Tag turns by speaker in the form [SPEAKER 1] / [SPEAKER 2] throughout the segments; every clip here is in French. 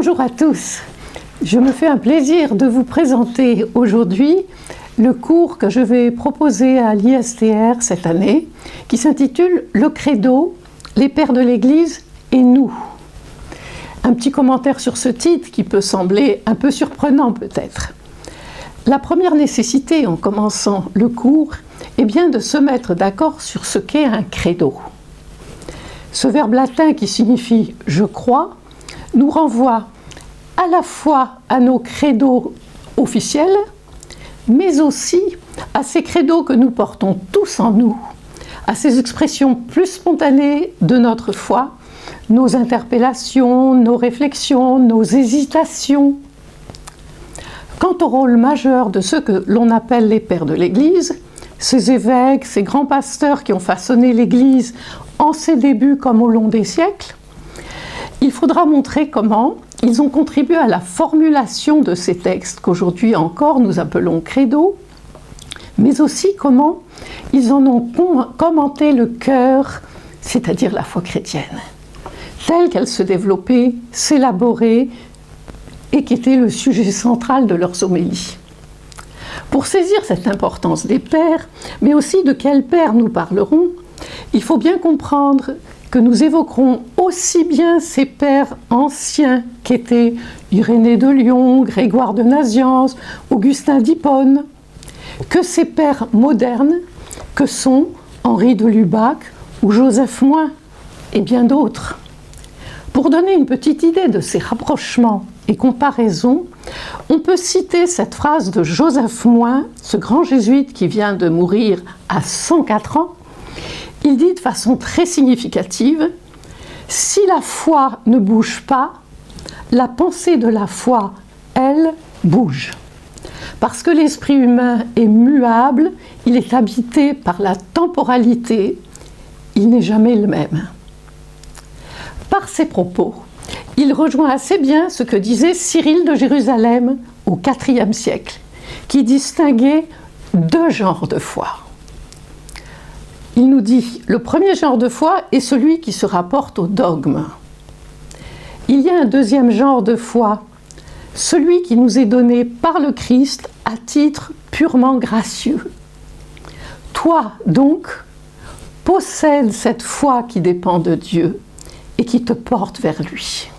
[SPEAKER 1] Bonjour à tous. Je me fais un plaisir de vous présenter aujourd'hui le cours que je vais proposer à l'ISTR cette année, qui s'intitule « Le Credo, les pères de l'Église et nous ». Un petit commentaire sur ce titre qui peut sembler un peu surprenant peut-être. La première nécessité en commençant le cours est bien de se mettre d'accord sur ce qu'est un credo. Ce verbe latin qui signifie « je crois » nous renvoie à la fois à nos credos officiels, mais aussi à ces credos que nous portons tous en nous, à ces expressions plus spontanées de notre foi, nos interpellations, nos réflexions, nos hésitations. Quant au rôle majeur de ceux que l'on appelle les pères de l'Église, ces évêques, ces grands pasteurs qui ont façonné l'Église en ses débuts comme au long des siècles, il faudra montrer comment ils ont contribué à la formulation de ces textes qu'aujourd'hui encore nous appelons credo, mais aussi comment ils en ont commenté le cœur, c'est-à-dire la foi chrétienne, telle qu'elle se développait, s'élaborait et qui était le sujet central de leurs homélies. Pour saisir cette importance des pères, mais aussi de quels pères nous parlerons, il faut bien comprendre que nous évoquerons aussi bien ces pères anciens qu'étaient Irénée de Lyon, Grégoire de Nazianze, Augustin d'Hippone, que ces pères modernes que sont Henri de Lubac ou Joseph Moins et bien d'autres. Pour donner une petite idée de ces rapprochements et comparaisons, on peut citer cette phrase de Joseph Moins, ce grand jésuite qui vient de mourir à 104 ans. Il dit de façon très significative « Si la foi ne bouge pas, la pensée de la foi, elle, bouge. Parce que l'esprit humain est muable, il est habité par la temporalité, il n'est jamais le même. » Par ces propos, il rejoint assez bien ce que disait Cyril de Jérusalem au IVe siècle, qui distinguait deux genres de foi. Il nous dit, le premier genre de foi est celui qui se rapporte au dogme. Il y a un deuxième genre de foi, celui qui nous est donné par le Christ à titre purement gracieux. Toi, donc, possède cette foi qui dépend de Dieu et qui te porte vers lui.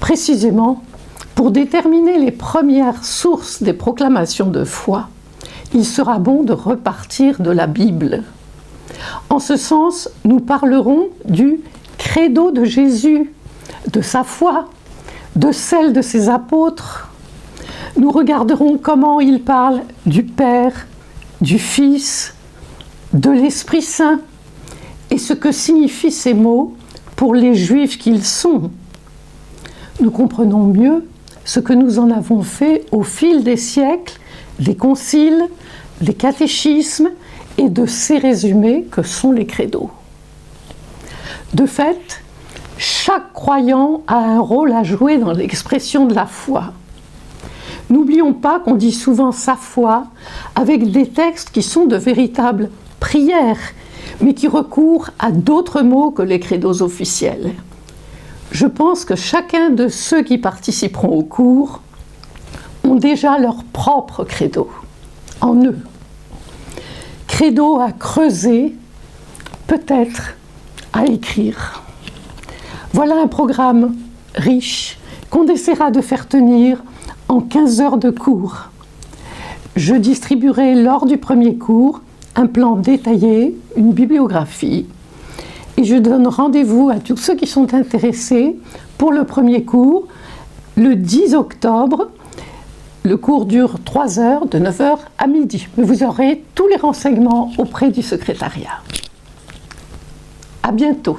[SPEAKER 1] Précisément, pour déterminer les premières sources des proclamations de foi, il sera bon de repartir de la Bible. En ce sens, nous parlerons du credo de Jésus, de sa foi, de celle de ses apôtres. Nous regarderons comment il parle du Père, du Fils, de l'Esprit Saint, et ce que signifient ces mots pour les Juifs qu'ils sont. Nous comprenons mieux ce que nous en avons fait au fil des siècles, des conciles, des catéchismes et de ces résumés que sont les credos. De fait, chaque croyant a un rôle à jouer dans l'expression de la foi. N'oublions pas qu'on dit souvent sa foi avec des textes qui sont de véritables prières, mais qui recourent à d'autres mots que les credos officiels. Je pense que chacun de ceux qui participeront au cours ont déjà leur propre credo en eux. Credo à creuser, peut-être à écrire. Voilà un programme riche qu'on essaiera de faire tenir en 15 heures de cours. Je distribuerai lors du premier cours un plan détaillé, une bibliographie, et je donne rendez-vous à tous ceux qui sont intéressés pour le premier cours le 10 octobre. Le cours dure 3 heures, de 9 h à midi. Mais vous aurez tous les renseignements auprès du secrétariat. À bientôt.